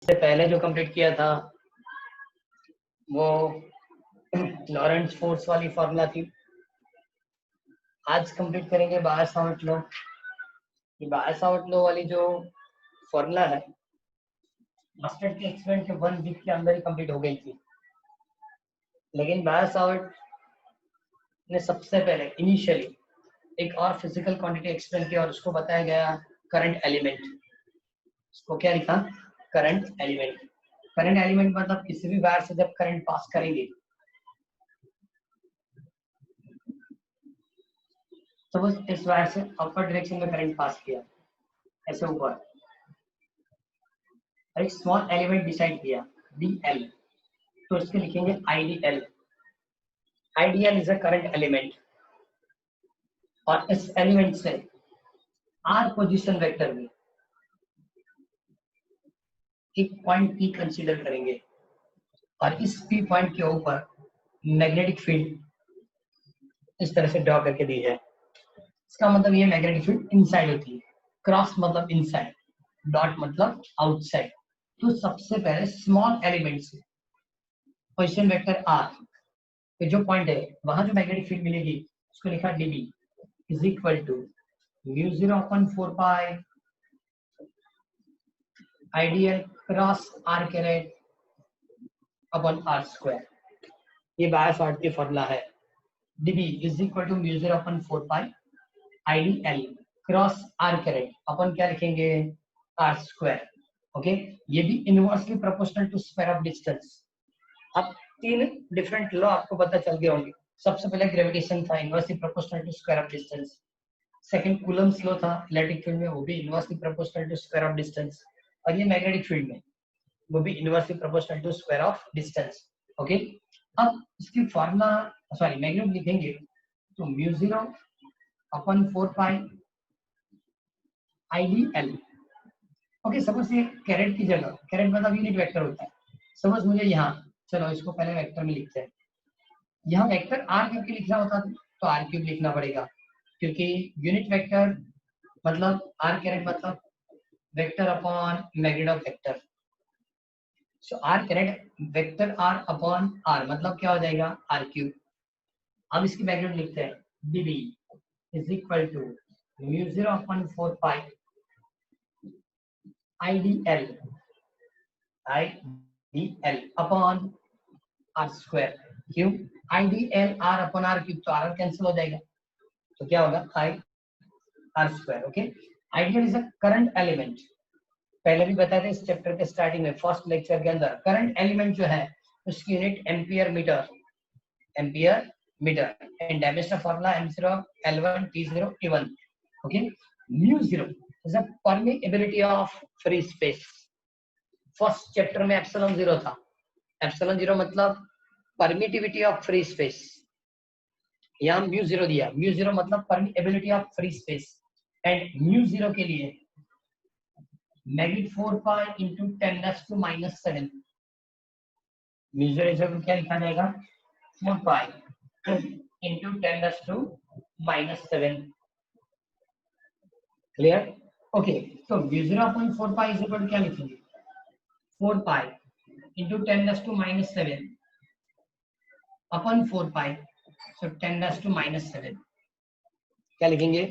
इससे पहले जो कंप्लीट किया था वो लॉरेंट्ज फोर्स वाली फॉर्मूला थी। आज कंप्लीट करेंगे बायर-सावर्ट लॉ। ये बायर-सावर्ट लॉ वाली जो फॉर्मूला है मास्टर के एक्सपेरिमेंट के 1 वीक के अंदर ही कंप्लीट हो गई थी, लेकिन बायर-सावर्ट ने सबसे पहले इनिशियली एक और फिजिकल क्वांटिटी एक्सप्लेन किया और उसको बताया गया करंट एलिमेंट। उसको क्या लिखा? Current element. करंट एलिमेंट मतलब किसी भी वायर से जब करंट पास करेंगे तो बस इस वायर से अपर डायरेक्शन में करंट पास किया ऐसे ऊपर, और एक स्मॉल एलिमेंट डिसाइड किया dl, तो इसके लिखेंगे idl। idl is a current element और इस एलिमेंट से r पोजीशन वेक्टर में एक पॉइंट p कंसीडर करेंगे और इस p पॉइंट के ऊपर मैग्नेटिक फील्ड इस तरह से ड्रॉ करके दी है। इसका मतलब ये मैग्नेटिक फील्ड इनसाइड होती है, क्रॉस मतलब इनसाइड, डॉट मतलब आउटसाइड। तो सबसे पहले स्मॉल एलिमेंट से पोजीशन वेक्टर r पे जो पॉइंट है वहां जो मैग्नेटिक फील्ड मिलेगी उसको लिखा dB is equal to μ0/4 ideal cross r caret upon r square. ये बायर-सावर्ट की फॉर्मूला है। dB is equal to μ0/4 ideal cross r caret अपन क्या लिखेंगे? r square. ओके, ये भी inversely proportional to square of distance. अब तीन डिफरेंट लॉ आपको पता चल गए होंगे। सबसे पहले ग्रेविटेशन था, inversely proportional to square of distance. Second Coulomb's law था इलेक्ट्रिक फील्ड में, वो भी inversely proportional to square of distance. और ये मैग्नेटिक फील्ड में वो भी inversely proportional to square of distance. Okay, अब इसकी फार्मूला सॉरी मैग्नीट्यूड लिखेंगे तो μ0/4 IDL। ओके, सपोज ये कैरेट की जगह, कैरेट मतलब यूनिट वेक्टर होता है। सपोज मुझे यहाँ, चलो इसको पहले वेक्टर में लिखते हैं, यहाँ वेक्टर r क्यूब की लिखना होता तो r क्यूब लिखना पड़ेगा, क्योंकि यूनिट वेक्टर मतलब r कैरेट मतलब vector upon magnitude of vector. So r caret vector r upon r मतलब क्या हो जाएगा? r cube. अब इसकी मैग्नीट्यूड लिखते हैं dB is equal to μ0/4 IDL upon r square. क्यों? IDL r upon r cube, तो r कैंसिल हो जाएगा, तो क्या होगा? I r square. Okay, ideal is a current element. पहले भी बताया था इस चैप्टर के स्टार्टिंग में, फर्स्ट लेक्चर के अंदर। करंट एलिमेंट जो है उसकी unit ampere metre, ampere metre, and dimensional formula m0 L1 T0 T1। Okay, μ0 is a permeability of free space. First chapter में एप्सिलॉन 0 था। एप्सिलॉन 0 मतलब परमिटिविटी ऑफ फ्री स्पेस, यहाँ μ0 दिया। μ0 मतलब permeability of free space, and μ0 के लिए magnitude 4 pi into 10⁻⁻⁷। म्यूजर क्या लिखा जाएगा? 4 pi into 10⁻⁻⁷। क्लियर? ओके, तो μ0/4 pi इज इक्वल टू क्या लिखेंगे? 4 pi into 10⁻⁻⁷ अपन 4 pi, so 10⁻⁻⁷। क्या लिखेंगे?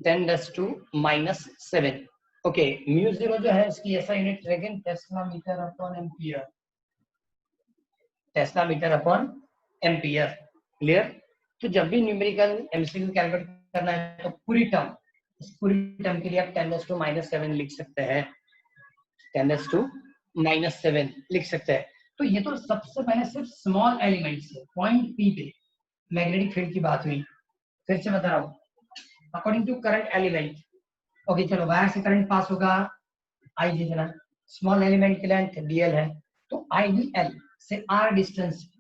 10⁻⁻⁷। ओके, μ0 जो है इसकी ऐसा यूनिट रहेगा tesla metre upon ampere, tesla metre upon ampere. Clear? तो जब भी न्यूमेरिकल एमसीक्यू कैलकुलेट करना है तो पूरी टर्म, इस पूरी टर्म के लिए आप 10⁻⁻⁷ लिख सकते हैं, 10⁻⁻⁷ लिख सकते हैं। तो ये तो सबसे पहले सिर्फ स्मॉल एलिमेंट से पॉइंट पी पे मैग्नेटिक फील्ड की बात हुई। फिर से बता रहा हूँ, according to current element. Okay, चलो वायर से करंट पास होगा आई जितना, स्मॉल एलिमेंट की लेंथ dl है, तो idl से r distance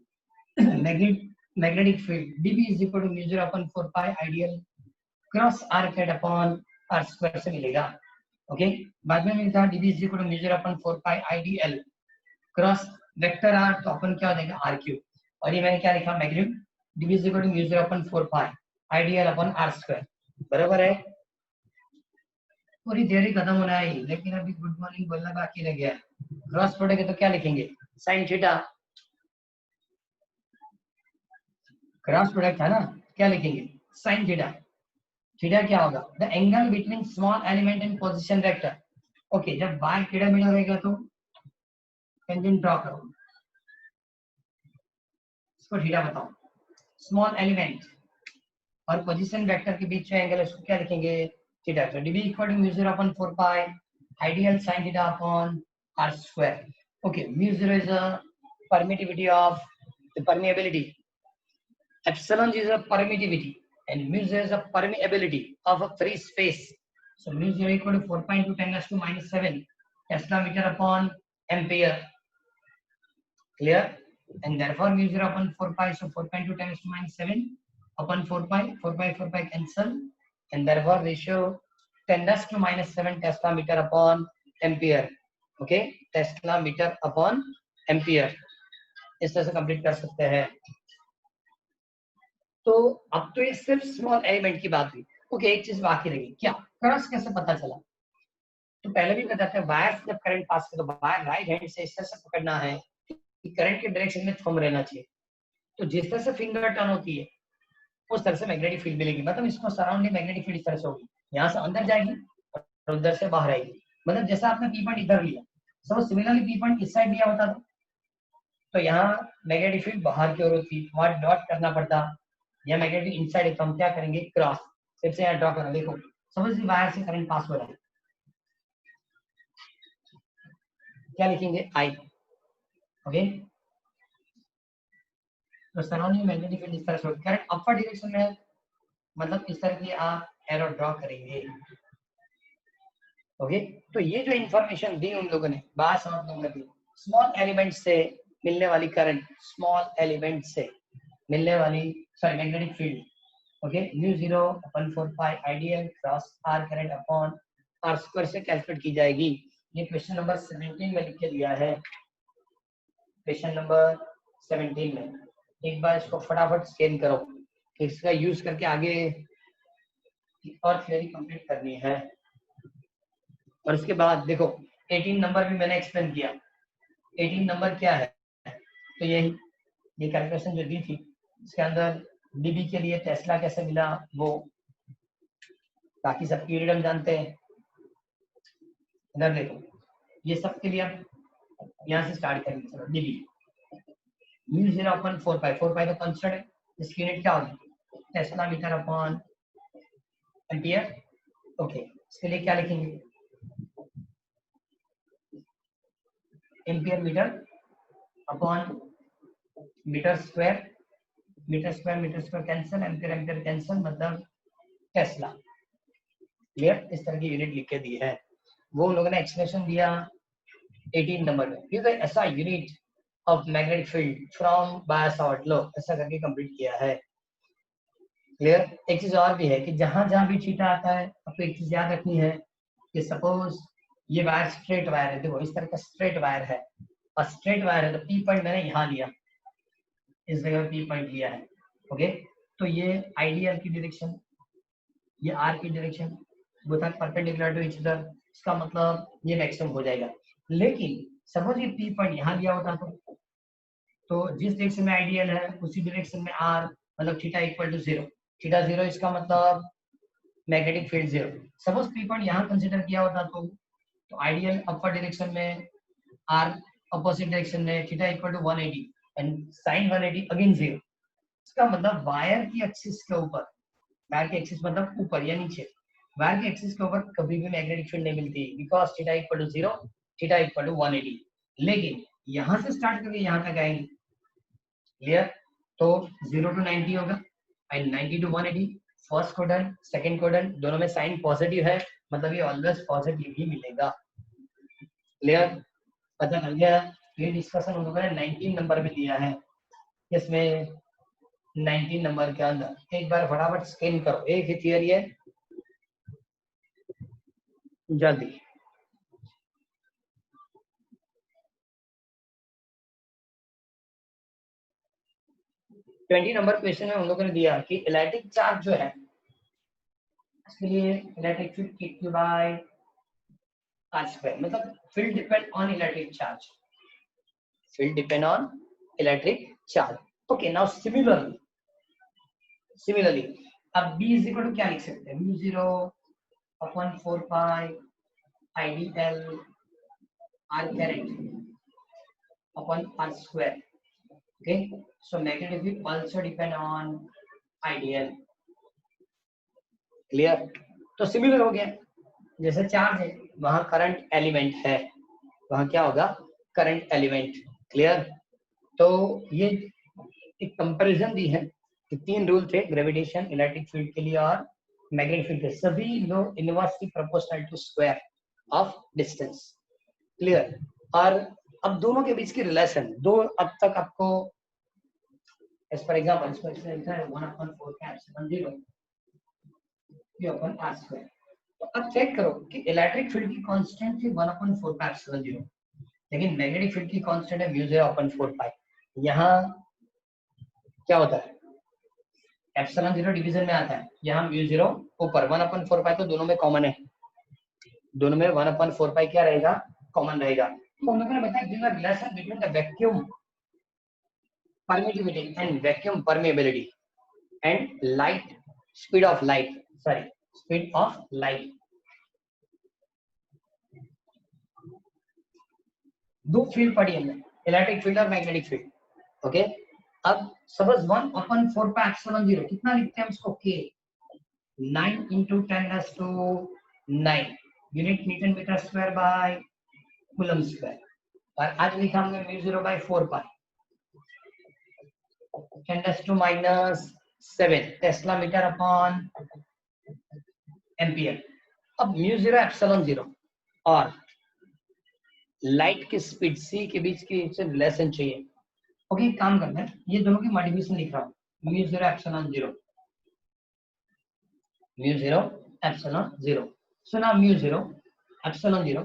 magnetic field dB is equal to μ0/4 pi ideal cross r caret upon r square से मिलेगा। ओके, बाद में मिलता है dB is equal to μ0/4 pi ideal cross vector r, तो अपन क्या हो जाएगा? r cube. और ये मैंने क्या लिखा? Magnitude dB is equal to μ0/4 pi ideal upon r square. बराबर है? पूरी थियरी खत्म होना है, लेकिन अभी गुड मॉर्निंग बोलना बाकी रह गया। क्रॉस प्रोडक्ट है तो क्या लिखेंगे? Sine theta. क्रॉस प्रोडक्ट है ना, क्या लिखेंगे? Sine theta. थीटा क्या होगा? The angle between small element and position vector. Okay, जब बाय थीटा मीटर रहेगा तो टेंजेंट ड्रॉ करो, इसको थीटा बताओ। स्मॉल एलिमेंट और पोजीशन वेक्टर के बीच में एंगल है, उसको क्या लिखेंगे? थीटा। तो dv equal to mu 0 upon 4 pi ideal sin theta upon r square. Okay, mu 0 is a permittivity of the permeability, epsilon is a permittivity, and mu 0 is a permeability of a free space. So mu 0 equal to 4 pi into 10 raised to minus 7 Tesla meter upon ampere. Clear? And therefore mu 0 upon 4 pi, so 4 pi into 10 raised to minus 7 upon 4 pi, 4 pi cancel, and therefore ratio 10 raised to minus 7 Tesla meter upon ampere. Okay, Tesla meter upon ampere. इस तरह से complete कर सकते हैं। तो अब तो ये सिर्फ स्मॉल एलिमेंट की बात हुई। ओके, एक चीज बाकी रही, क्या क्रॉस कैसे पता चला? तो पहले भी बताते हैं, वायर से जब करंट पास करे तो वायर राइट हैंड से इस तरह से पकड़ना है कि करंट के डायरेक्शन में थंब रहना चाहिए। तो जिस तरह से फिंगर टर्न होती है उस तरह से मैग्नेटिक फील्ड मिलेगी, मतलब इसको सराउंडिंग मैग्नेटिक फील्ड इस तरह से होगी, यहाँ से अंदर जाएगी और उधर से बाहर आएगी। मतलब जैसा आपने पी पॉइंट इधर लिया, सपोज सिमिलरली पी पॉइंट इस साइड लिया होता तो यहाँ मैग्नेटिक फील्ड बाहर की ओर होती, वहां डॉट करना पड़ता, या मैग्नेटिक इनसाइड है तो हम क्या करेंगे? क्रॉस। फिर से यहाँ ड्रॉ करना, देखो सपोज वायर से करंट पास हो रहा है, क्या लिखेंगे? आई। ओके, तो सराउंडिंग मैग्नेटिक फील्ड इस तरह से करंट अपर डायरेक्शन में, मतलब इस तरह की आप एरो ड्रॉ करेंगे। ओके, तो ये जो इंफॉर्मेशन दी उन लोगों ने, बात समझ लोगों ने दी, स्मॉल एलिमेंट से मिलने वाली करंट, स्मॉल एलिमेंट से मिलने वाली sorry magnetic field, okay, mu 0 upon 4 pi ideal cross R current upon R square से कैलकुलेट की जाएगी। ये क्वेश्चन नंबर 17 में लिख के दिया है, क्वेश्चन नंबर 17 में। एक बार इसको फटाफट स्कैन करो, इसका यूज करके आगे और थ्योरी कंप्लीट करनी है। और उसके बाद देखो 18 नंबर भी मैंने एक्सप्लेन किया। 18 नंबर क्या है? तो यही ये कैलकुलेशन जो दी थी, इसके अंदर डीबी के लिए टेस्ला कैसे मिला वो, बाकी सब पीरियड हम जानते हैं। इधर देखो, ये सब के लिए आप यहाँ से स्टार्ट करेंगे। चलो डीबी म्यू 0 अपन 4 पाई, 4 पाई तो कांस्टेंट है, इसकी यूनिट क्या होगी? Tesla metre upon ampere. Okay, इसके लिए क्या लिखेंगे? Ampere metre upon metre square, metre square cancel, ampere ampere cancel, मतलब टेस्ला। क्लियर? इस तरह की यूनिट लिख के दी है, वो उन लोगों ने एक्सप्लेनेशन दिया 18 नंबर में। ये तो ऐसा unit of magnetic field from Biot Savart law ऐसा करके कंप्लीट किया है। क्लियर? एक चीज और भी है कि जहां जहां भी थीटा आता है आपको एक चीज याद रखनी है कि सपोज ये वायर स्ट्रेट वायर है, देखो इस तरह का स्ट्रेट वायर है और स्ट्रेट वायर है, तो पी पॉइंट मैंने यहाँ लिया, इस जगह पी पॉइंट लिया है। ओके, तो ये आइडियल की डायरेक्शन, ये आर की direction, both are perpendicular to each other, इसका मतलब ये मैक्सिमम हो जाएगा। लेकिन सपोज ये पी पॉइंट यहाँ लिया होता तो जिस डायरेक्शन में आइडियल है उसी डायरेक्शन में आर, मतलब थीटा इक्वल टू 0, थीटा 0 इसका मतलब magnetic field 0। Suppose P point यहाँ कंसीडर किया होता तो आइडियल अपर डायरेक्शन में, आर अपोजिट डायरेक्शन में, theta equal to 180 and sine 180 again 0। इसका मतलब वायर की एक्सिस के ऊपर, वायर की एक्सिस मतलब ऊपर या नीचे, वायर की एक्सिस के ऊपर कभी भी मैग्नेटिक फील्ड नहीं मिलती, because theta equal to 0, theta equal to 180। लेकिन यहां से स्टार्ट करके यहां तक आएंगे। क्लियर? तो 0 टू 90 होगा and 90 to 180, first quadrant second quadrant दोनों में साइन पॉजिटिव है, मतलब ये ऑलवेज पॉजिटिव ही मिलेगा। क्लियर? पता चल गया? ये डिस्कशन उन लोगों ने 19 नंबर में दिया है, इसमें 19 नंबर के अंदर एक बार फटाफट स्कैन करो, एक ही थियरी है, जल्दी। ट्वेंटी नंबर क्वेश्चन में उन लोगों ने दिया कि इलेक्ट्रिक चार्ज जो है इसके लिए electric field Q by r square, मतलब field depend on electric charge. Field depend on electric charge. Okay, now similarly, अब B is equal to क्या लिख सकते हैं? mu 0 upon 4 pi IDL r current upon r square. Okay, so magnetic field also depend on IDL. Clear? तो similar हो गया, जैसे charge है वहां करंट एलिमेंट है, वहां क्या होगा? Current element. क्लियर? तो ये एक कंपैरिजन दी है कि 3 रूल थे ग्रेविटेशन, इलेक्ट्रिक फील्ड के लिए और मैग्नेटिक फील्ड के, सभी लोग inversely proportional to square of distance. Clear? और अब दोनों के बीच की रिलेशन दो अब तक आपको एज फॉर एग्जांपल इसमें लिखा है 1/4 r square. तो अब चेक करो कि इलेक्ट्रिक फील्ड की कांस्टेंट थी 1/4 लेकिन मैग्नेटिक फील्ड की कांस्टेंट है mu 0/4 पाई. यहाँ क्या होता है? एप्सिलॉन 0 डिवीजन में आता है, यहाँ mu 0 ऊपर 1/4 पाई, तो दोनों में कॉमन है, दोनों में 1/4 पाई क्या रहेगा? कॉमन रहेगा. तो उन्होंने बताया give a relation between the vacuum permittivity and vacuum permeability and light speed of light. दो फील्ड पड़ी है, इलेक्ट्रिक फील्ड और मैग्नेटिक फील्ड. ओके, अब सपोज 1/4 पाई एप्सिलॉन 0 कितना लिखते हैं उसको? k 9 × 10⁹ unit newton metre square by coulomb square. और आज लिखा हमने mu 0/4 pi 10⁻⁻7 tesla metre upon ampere. अब mu 0 एप्सिलॉन 0 और लाइट की स्पीड c के बीच की रिलेशन चाहिए. ओके, एक काम करना है, ये दोनों की मल्टीप्लिकेशन लिख रहा हूँ. mu 0 epsilon 0. So now mu 0 epsilon 0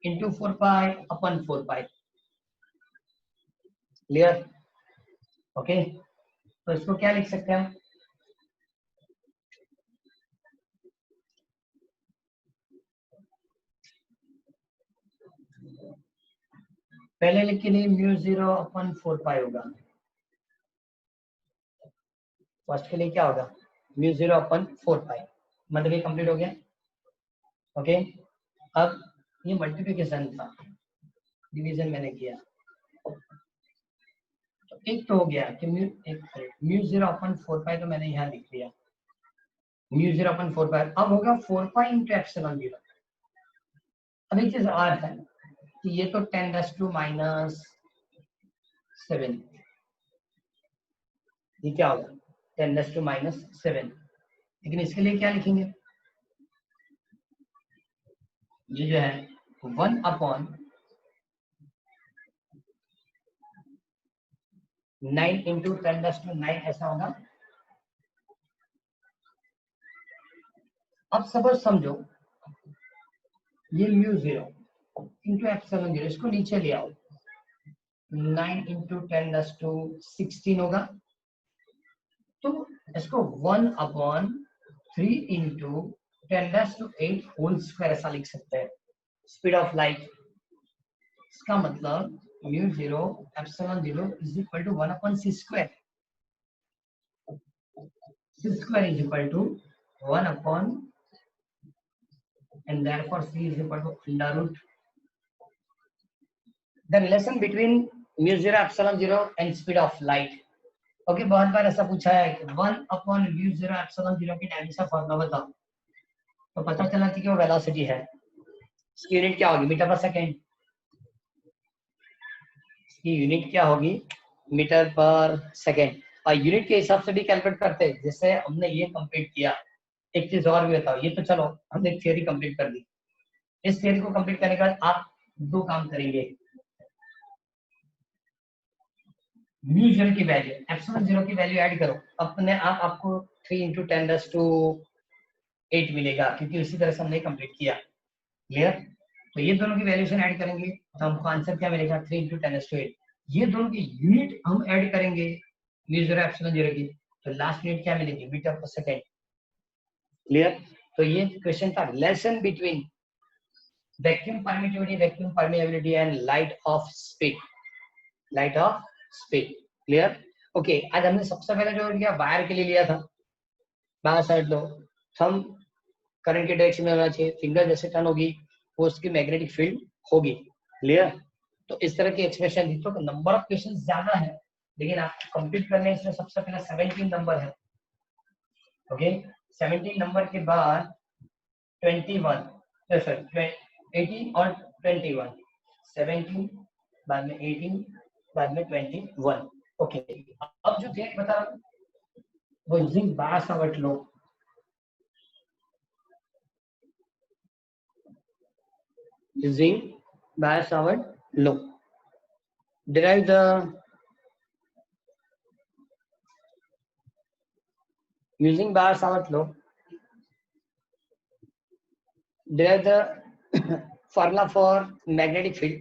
into 4 pi upon 4 pi. Clear? Okay, तो इसको क्या लिख सकते हैं हम? पहले लिख के लिए mu 0/4 पाई होगा. फर्स्ट के लिए क्या होगा? mu 0/4 पाई. मतलब ये कंप्लीट हो गया. ओके, अब ये मल्टीप्लिकेशन था, डिवीजन मैंने किया, तो एक तो हो गया कि mu 0/4 पाई तो मैंने यहाँ लिख लिया mu 0/4 पाई. अब होगा 4 पाई इंटू एप्सिलॉन 0. अब एक चीज और है कि ये तो 10⁻⁻7, ये क्या होगा? 10⁻⁻7. लेकिन इसके लिए क्या लिखेंगे? ये जो है 1/9 × 10⁻⁹ ऐसा होगा. अब सपोज समझो ये mu 0 इंटू एप्सिलॉन 0, इसको नीचे ले आओ, 9 × 10⁻16 होगा. तो इसको 1/3 × 10⁸ होल स्क्वायर ऐसा लिख सकते हैं. स्पीड ऑफ लाइट, इसका मतलब mu 0 epsilon 0 is equal to 1/c square. c square is equal to 1 and therefore c is equal to under root. The relation between mu 0 epsilon 0 and speed of light. Okay, बहुत बार ऐसा पूछा है कि 1/mu 0 epsilon 0 की dimension formula बताओ, तो पता चला कि वो वेलोसिटी है. इसकी यूनिट क्या होगी? मीटर पर सेकेंड. इसकी यूनिट क्या होगी? मीटर पर सेकेंड. और यूनिट के हिसाब से भी कैलकुलेट करते हैं, जैसे हमने ये कंप्लीट किया. एक चीज और भी बताओ, ये तो चलो हमने थियरी कंप्लीट कर दी. इस थियरी को कंप्लीट करने के बाद आप दो काम करेंगे. mu 0 की वैल्यू, एप्सिलॉन 0 की वैल्यू ऐड करो, अपने आप आपको 3 × 10⁸ मिलेगा, क्योंकि उसी तरह से हमने कंप्लीट किया. क्लियर? तो ये दोनों की वैल्यूएशन ऐड करेंगे तो हमको आंसर क्या मिलेगा? 3 × 10⁸. ये दोनों की यूनिट हम ऐड करेंगे mu 0 एप्सिलॉन 0 की, तो लास्ट यूनिट क्या मिलेगी? मीटर पर सेकेंड. क्लियर? तो ये क्वेश्चन था relation between vacuum permittivity and light of speed. Clear? Okay, आज हमने सबसे पहले जो लिया वायर के लिए लिया था, बाहर साइड लो, थंब करंट के डायरेक्शन में होना चाहिए, फिंगर जैसे टर्न होगी वो उसकी मैग्नेटिक फील्ड होगी। क्लियर? तो इस तरह की एक्सप्रेशन दी। तो नंबर ऑफ क्वेश्चन ज्यादा है, लेकिन आपको कंप्लीट करने इसमें सबसे पहले 17 नंबर है। ओके, 17 नंबर के बाद 21, सॉरी 18 और 21, 17 बाद में 18 बाद में 21। ओके, अब जो डेट बता रहा हूं वो using Biot Savart law. Using Bayer-Savart law, derive the using Bayer-Savart law, derive the formula for magnetic field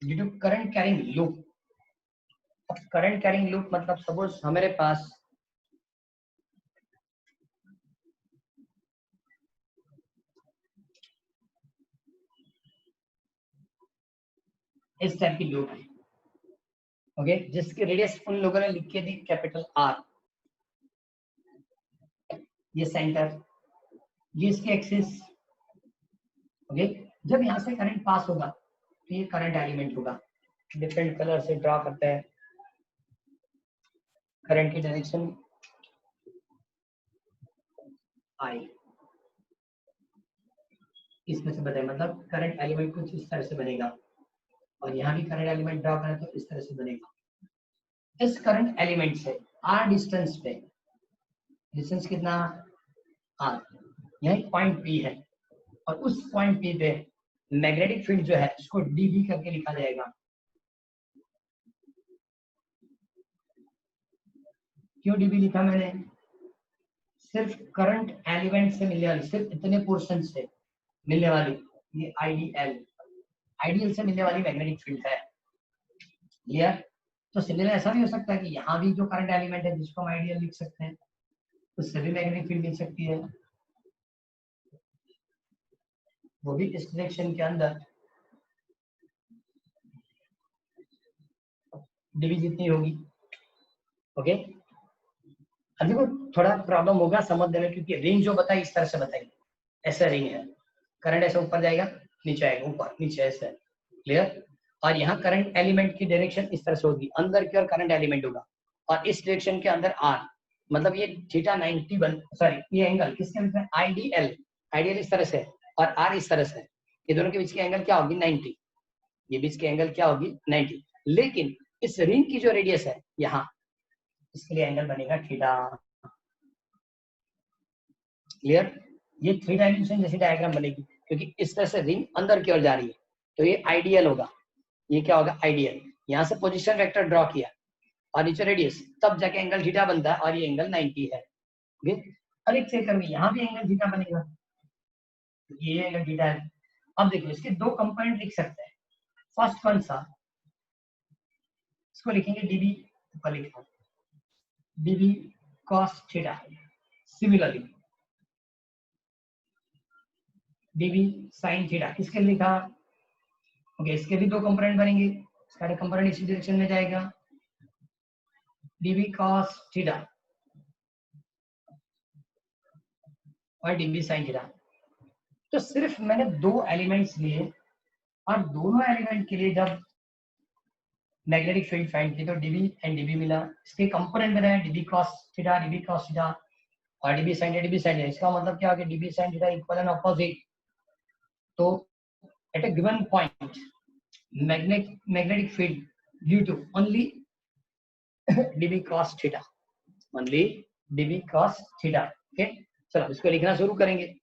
due to current carrying loop. Current carrying loop मतलब सपोज हमारे पास इस टाइप की लूप है, ओके, जिसकी रेडियस उन लोगों ने लिख के दी कैपिटल आर। ये सेंटर, ये इसकी एक्सिस। ओके, जब यहाँ से करंट पास होगा तो ये करंट एलिमेंट होगा। डिफरेंट कलर से ड्रॉ करते हैं करंट की डायरेक्शन आई, इसमें से बताए मतलब करंट एलिमेंट कुछ इस तरह से बनेगा, और यहाँ भी करंट एलिमेंट ड्रॉ करें तो इस तरह से बनेगा। इस करंट एलिमेंट से आर डिस्टेंस पे, डिस्टेंस कितना आर, यही पॉइंट पी है, और उस पॉइंट पी पे मैग्नेटिक फील्ड जो है उसको डीबी करके लिखा जाएगा। क्यों डीबी लिखा मैंने? सिर्फ करंट एलिमेंट से मिलने वाली, सिर्फ इतने पोर्शन से मिलने वाली ये आइडियल से मिलने वाली मैग्नेटिक फील्ड है। क्लियर? तो सिमिलर ऐसा भी हो सकता है कि यहाँ भी जो करंट एलिमेंट है जिसको हम आइडियल लिख सकते हैं, उससे भी मैग्नेटिक फील्ड मिल सकती है, वो भी इस डायरेक्शन के अंदर डीबी जितनी होगी। ओके, अभी को थोड़ा प्रॉब्लम होगा समझने में, क्योंकि रिंग जो बताई इस तरह से बताई, ऐसा रिंग है, करंट ऐसे ऊपर जाएगा नीचे आएगा, ऊपर नीचे ऐसे। क्लियर? और यहाँ करंट एलिमेंट की डायरेक्शन इस तरह से होगी, अंदर की ओर करंट एलिमेंट होगा, और इस डायरेक्शन के अंदर आर, मतलब ये थीटा 90 बन, सॉरी ये एंगल किसके अंदर है? आइडियल इस तरह से और आर इस तरह से, ये दोनों के बीच की एंगल क्या होगी? 90। ये बीच की एंगल क्या होगी? 90। लेकिन इस रिंग की जो रेडियस है यहाँ, इसके लिए एंगल बनेगा थीटा। क्लियर? ये 3 डायमेंशन जैसी डायग्राम बनेगी, क्योंकि इस तरह से रिंग अंदर की ओर जा रही है, तो ये आइडियल होगा। ये क्या होगा? आइडियल। यहाँ से पोजीशन वेक्टर ड्रॉ किया और नीचे रेडियस, तब जाके एंगल थीटा बनता है, और ये एंगल 90 है। और एक चेक करेंगे, यहाँ भी एंगल थीटा बनेगा, ये एंगल थीटा है। अब देखो इसके दो कंपोनेंट लिख सकते हैं। फर्स्ट कौन सा? इसको लिखेंगे डीबी, ऊपर लिखा dB cos theta. Similarly dB sine theta, किसके लिखा? ओके, इसके भी दो कंपोनेंट बनेंगे, इसका कंपोनेंट इसी डायरेक्शन में जाएगा, डीबी कॉस थीटा और डीबी साइन थीटा। तो सिर्फ मैंने दो एलिमेंट्स लिए, और दोनों एलिमेंट के लिए जब मैग्नेटिक फील्ड फाइंड की तो डीबी एंड डीबी मिला। इसके कंपोनेंट बनाए डीबी कॉस थीटा और डीबी साइन थीटा। इसका मतलब क्या हो गया? DB sine theta equal and opposite. तो at a given point magnetic field due to only dB cos theta, only dB cos theta। ओके, चलो इसको लिखना शुरू करेंगे।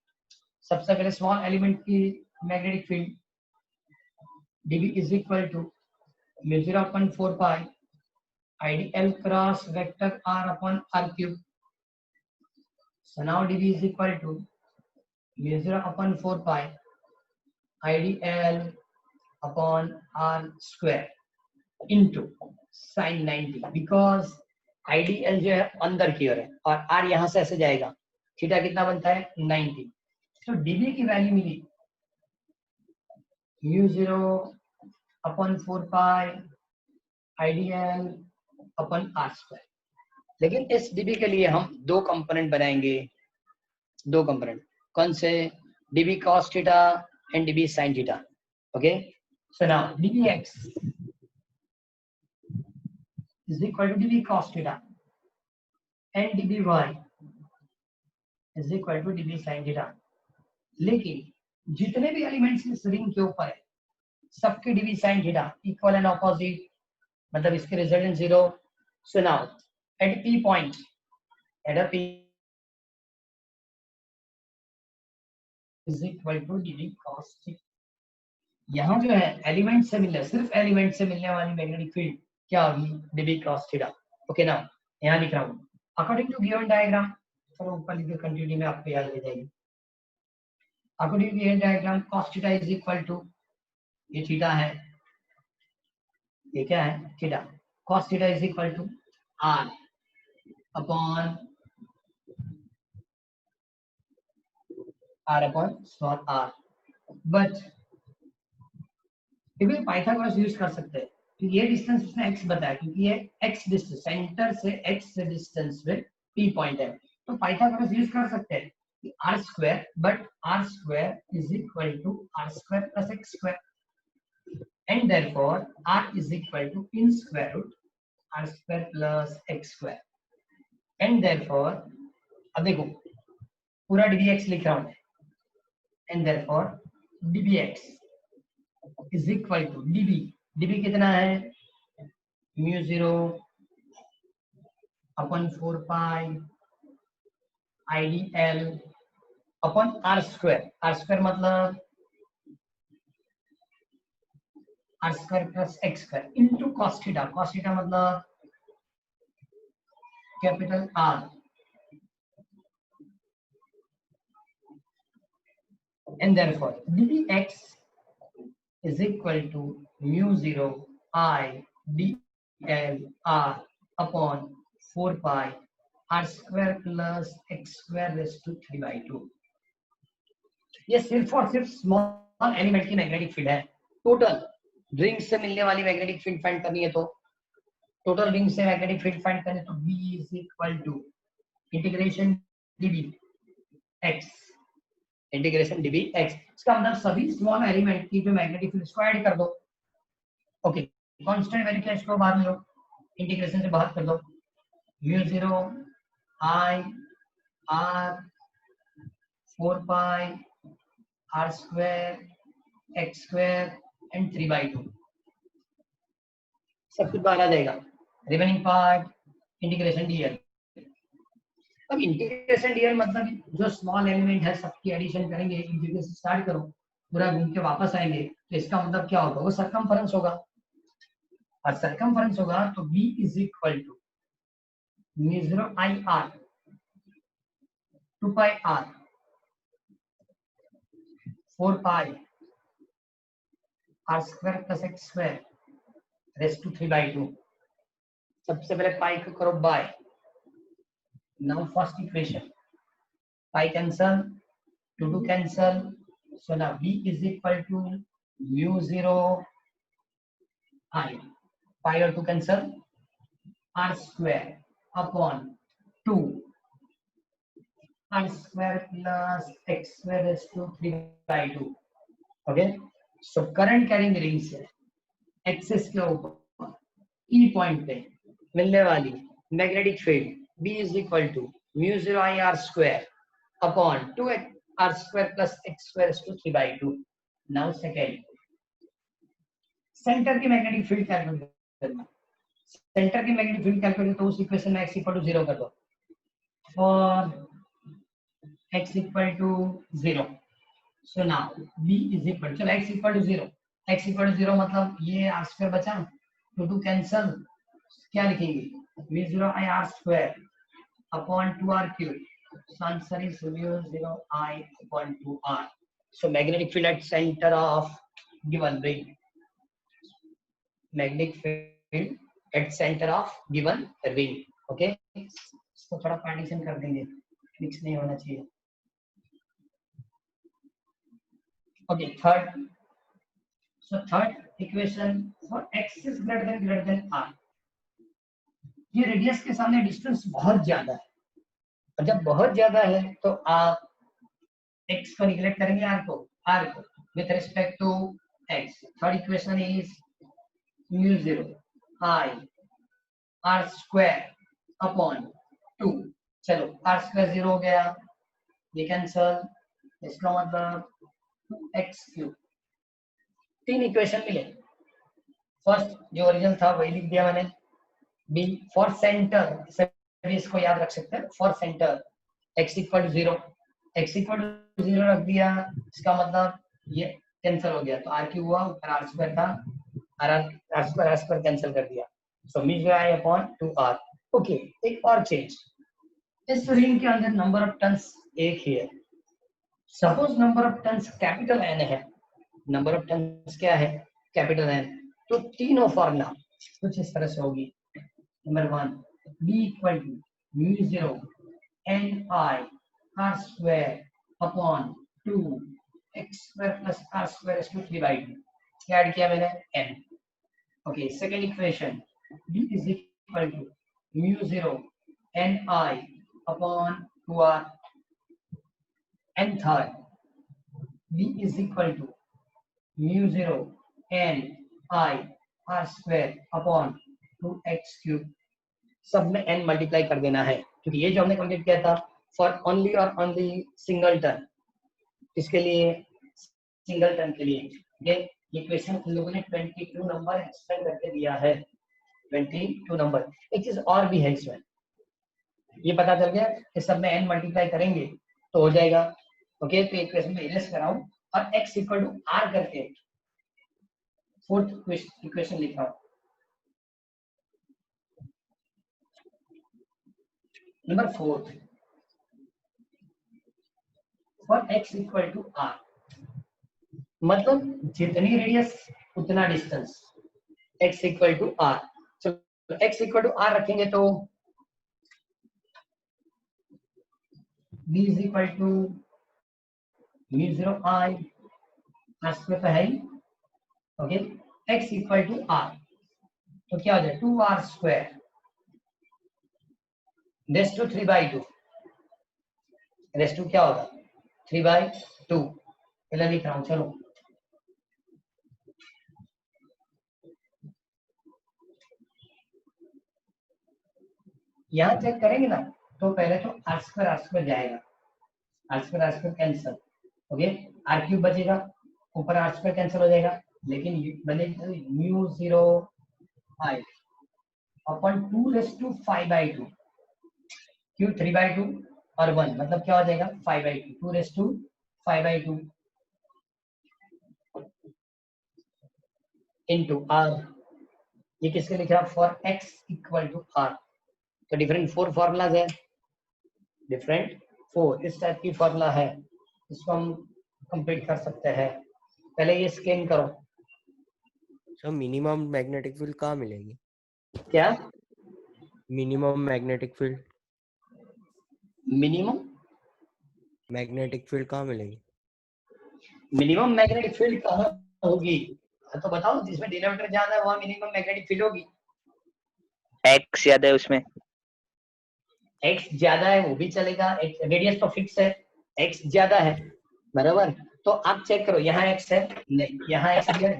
सबसे पहले स्मॉल एलिमेंट की magnetic field dB is equal to 0.4 pi IDL cross vector R upon R cube. So now dB is equal to 0.4 pi IDL upon R square into sin 90, because ideal जो है अंदर की ओर है और are यहां से ऐसे जाएगा, थीटा कितना बनता है? 90। तो डीबी की वैल्यू मिली mu 0 upon 4 pi IDL upon R square. लेकिन इस डीबी के लिए हम दो कंपोनेंट बनाएंगे, दो कंपोनेंट। कौन से? DB cos theta and dB sine theta. Okay, so now dB x is equal to dB cos theta and dB y is equal to dB sine theta. लेकिन जितने भी एलिमेंट्स इस रिंग के ऊपर है सबके dB sine theta equal and opposite, मतलब इसके resultant 0। So now at P point, at a P is equal to dB cos theta. यहाँ जो है एलिमेंट से मिलने, सिर्फ एलिमेंट से मिलने वाली मैग्नेटिक फील्ड क्या होगी? DB cross theta. Okay, now यहाँ लिख रहा हूँ अकॉर्डिंग टू गिवन डायग्राम। चलो ऊपर लिख के कंटिन्यू में आपको याद रह जाएगी। According to given diagram cos theta is equal to, ये थीटा है, ये क्या है? Theta. Cos theta is equal to R upon small R. But फिर भी पाइथागोरस यूज कर सकते हैं क्योंकि ये डिस्टेंस उसने x बताया, क्योंकि ये x डिस्टेंस सेंटर से x से डिस्टेंस में p पॉइंट है, तो पाइथागोरस यूज कर सकते हैं कि r square, but r square is equal to r square plus x square and therefore r is equal to in square root r square plus x square and therefore, अब देखो पूरा dbx लिख रहा हूं, and therefore dbx is equal to db कितना है? Mu 0 upon 4 pi IDL upon R square मतलब R square plus X square into cos theta मतलब capital R and therefore dbx is equal to mu 0 I dl r upon 4 pi r square plus x square raised to 3/2। ये सिर्फ और सिर्फ small element की magnetic field है। Total ring से मिलने वाली मैग्नेटिक फील्ड फाइंड करनी है, तो टोटल रिंग से मैग्नेटिक फील्ड फाइंड करनी है तो B is equal to integration dB x, integration dB x। इसका मतलब सभी स्मॉल एलिमेंट की जो मैग्नेटिक फील्ड को ऐड कर दो। ओके, कांस्टेंट वैल्यू क्या इसको बाहर लो, इंटीग्रेशन से बाहर कर दो, mu 0 I r 4 pi r square x square and 3/2 सब कुछ बाहर आ जाएगा। Remaining part integration dl। अब इंटीग्रेशन dl मतलब जो स्मॉल एलिमेंट है सबकी एडिशन करेंगे, इंटीग्रेशन स्टार्ट करो, पूरा घूम के वापस आएंगे, तो इसका मतलब क्या होगा? वो सर्कमफरेंस होगा, और सर्कमफरेंस होगा तो b is equal to mu 0 I r 2 pi r 4 pi r square plus x square raised to 3/2। सबसे पहले पाई को करो by, now first equation pi cancel, 2 cancel, so now b is equal to mu 0 I pi और 2 cancel r square upon 2 r square plus x square raised to 3/2। Okay, so current carrying ring से axis के ऊपर ई point पे मिलने वाली magnetic field B is equal to mu 0 I r square upon 2 r square plus x square is to 3/2। Now second, centre की magnetic field calculate करना। Centre की magnetic field calculate तो उस इक्वेशन में x इक्वल टू 0 कर दो, for x equal to 0। So now b is equal, चलो x equal to 0, x equal to 0 मतलब ये r स्क्वायर बचा, 2 कैंसल, क्या लिखेंगे? mu 0 I r square upon 2r cube, so answer is mu 0 I upon 2r। so magnetic field at center of given ring, magnetic field at center of given ring। okay, इसको थोड़ा partition कर देंगे, mix नहीं होना चाहिए। Okay, third So third equation for x is greater than r. ये radius के सामने डिस्टेंस बहुत ज्यादा है, और जब बहुत ज्यादा है तो आप x को निगलेक्ट करेंगे r को with respect to x. Third equation is mu 0 I r square upon 2. चलो r square 0 हो गया, ये कैंसल, इसका मतलब 2x क्यूब. तीन इक्वेशन मिले. फर्स्ट जो ओरिजिनल था वही लिख दिया मैंने. बी फॉर सेंटर, सभी इसको याद रख सकते हैं. For centre x equal to 0, x equal to 0 रख दिया, इसका मतलब ये कैंसिल हो गया, तो r क्यूब हुआ, ऊपर r स्क्वायर था, r स्क्वायर कैंसिल कर दिया. सो मी जो आई अपॉन 2r. ओके, एक और चेंज. इस रिंग के अंदर नंबर ऑफ टर्न्स एक ही है. Suppose number of turns capital n है, नंबर ऑफ टर्न्स क्या है, कैपिटल n, तो तीनों फॉर्मूला कुछ इस तरह से होगी. Number 1 b equal to mu 0 n I r square upon 2 x square plus r square is to 3/2. क्या ऐड किया मैंने, n. Okay, second equation b is equal to mu 0 n I upon 2r. And third b is equal to mu 0 n I r square upon 2x cube. सब में n multiply कर देना है, क्योंकि ये जो हमने कंप्लीट किया था फॉर ओनली और ओनली सिंगल टर्न, इसके लिए सिंगल टर्न के लिए ये इक्वेशन हम लोगों ने 22 नंबर एक्सपेंड करके दिया है. 22 नंबर. एक चीज और भी है इसमें, ये पता चल गया कि सब में n मल्टीप्लाई करेंगे तो हो जाएगा. ओके, तो इक्वेशन में इरेज कराऊं और x इक्वल टू r करके फोर्थ इक्वेशन लिखा हूं. Number 4 for x equal to r, मतलब जितनी रेडियस उतना distance, x equal to r. चलो x इक्वल टू r रखेंगे तो b is equal to mu 0 I r square तो है ही. Okay, x equal to r, तो क्या हो जाए 2r square raise to 3/2. Raise to क्या होगा 3/2. पहले लिख रहा हूं. चलो यहां चेक करेंगे ना, तो पहले तो r स्क्वायर जाएगा, r square cancel. Okay, r cube बचेगा, ऊपर r स्क्वायर कैंसिल हो जाएगा, लेकिन बनेगा mu 0 I upon 2 raise to 5/2. क्यों 3/2 और 1 मतलब क्या हो जाएगा 5/2. 2 रेस टू 5/2 इनटू r. ये किसके लिख रहा for x equal to r. तो डिफरेंट 4 फॉर्मूलाज है, डिफरेंट 4 इस टाइप की फॉर्मूला है, इसको हम कंप्लीट कर सकते हैं. पहले ये स्कैन करो. सर मिनिमम मैग्नेटिक फील्ड कहाँ मिलेगी, क्या minimum magnetic field, minimum magnetic field कहाँ मिलेगी, मिनिमम मैग्नेटिक फील्ड कहाँ होगी, तो बताओ. जिसमें डिनोमिनेटर ज्यादा है वहां मिनिमम मैग्नेटिक फील्ड होगी. x ज्यादा है उसमें, x ज्यादा है वो भी चलेगा, रेडियस तो फिक्स है, x ज्यादा है बराबर. तो आप चेक करो, यहाँ x है नहीं, यहाँ x दिया,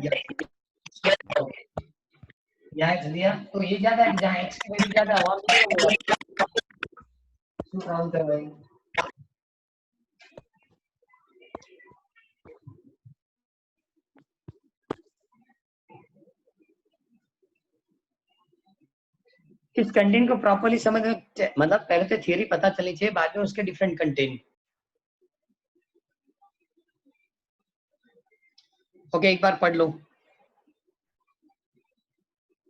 यहाँ x दिया, तो ये ज्यादा है. जहाँ x की वैल्यू ज्यादा है वहां काउंट कर भाई. इस कंटेंट को प्रॉपर्ली समझ में, मतलब पहले तो थियरी पता चली चाहिए, बाद में उसके डिफरेंट कंटेंट. ओके, एक बार पढ़ लो.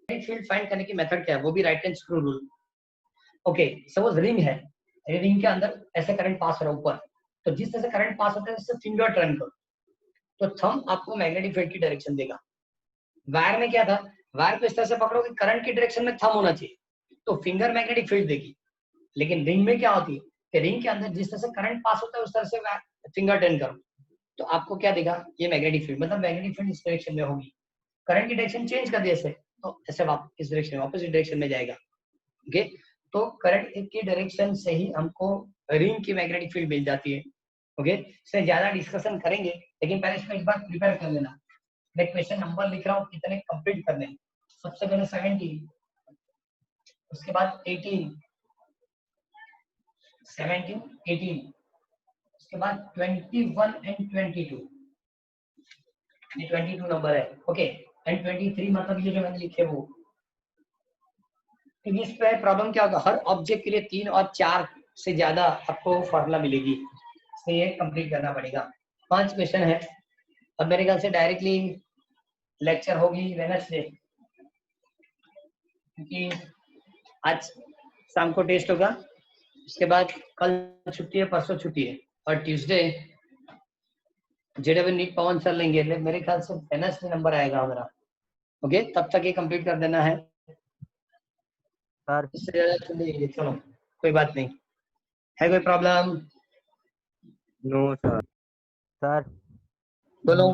फील्ड फाइंड करने की मेथड क्या है, वो भी right hand screw rule. Okay, suppose ring है, रिंग के अंदर ऐसे करंट पास हो रहा है ऊपर, तो जिस तरह से करंट पास होता है उससे फिंगर टर्न करो, तो थंब आपको मैग्नेटिक फील्ड की डायरेक्शन देगा. वायर में क्या था, वायर को इस तरह से पकड़ो कि करंट की डायरेक्शन में थंब होना चाहिए, तो फिंगर मैग्नेटिक फील्ड देगी. लेकिन रिंग में क्या होती है कि रिंग के अंदर जिस तरह से करंट पास होता है उस तरह से फिंगर टर्न करो, तो आपको क्या देगा, ये मैग्नेटिक फील्ड, मतलब मैग्नेटिक फील्ड इस डायरेक्शन में होगी। करंट की डायरेक्शन चेंज कर दिया ऐसे, तो ऐसे इस डायरेक्शन में, ऑपोजिट डायरेक्शन में जाएगा। ओके, तो करंट की डायरेक्शन से ही हमको रिंग की मैग्नेटिक फील्ड मिल जाती है। ओके, इससे ज्यादा डिस्कशन करेंगे, लेकिन पहले इसको एक बार प्रिपेयर कर लेना। मैं क्वेश्चन नंबर लिख रहा हूँ, कितने कंप्लीट करने हैं। सबसे पहले 17, उसके बाद 18, 17, 18, उसके बाद 21 एंड 22, ये 22 नंबर है। ओके, एंड 23 मतलब ये जो मैंने लिखे वो। तो इस पे प्रॉब्लम क्या होगा, हर ऑब्जेक्ट के लिए 3 और 4 से ज्यादा आपको फॉर्मूला मिलेगी, इसलिए ये कंप्लीट करना पड़ेगा। 5 क्वेश्चन है। अब मेरे ख्याल से डायरेक्टली लेक्चर होगी वेडनेसडे, क्योंकि आज शाम को टेस्ट होगा, उसके बाद कल छुट्टी है, परसों छुट्टी है, और ट्यूसडे जेडब्ल्यू नीट पवन सर लेंगे। मेरे ख्याल से वेडनेसडे नंबर आएगा मेरा। ओके, तब तक ये कंप्लीट कर देना है सर। इससे ज्यादा चलिए, चलो कोई बात नहीं है। कोई प्रॉब्लम? No sir. सर बोलो।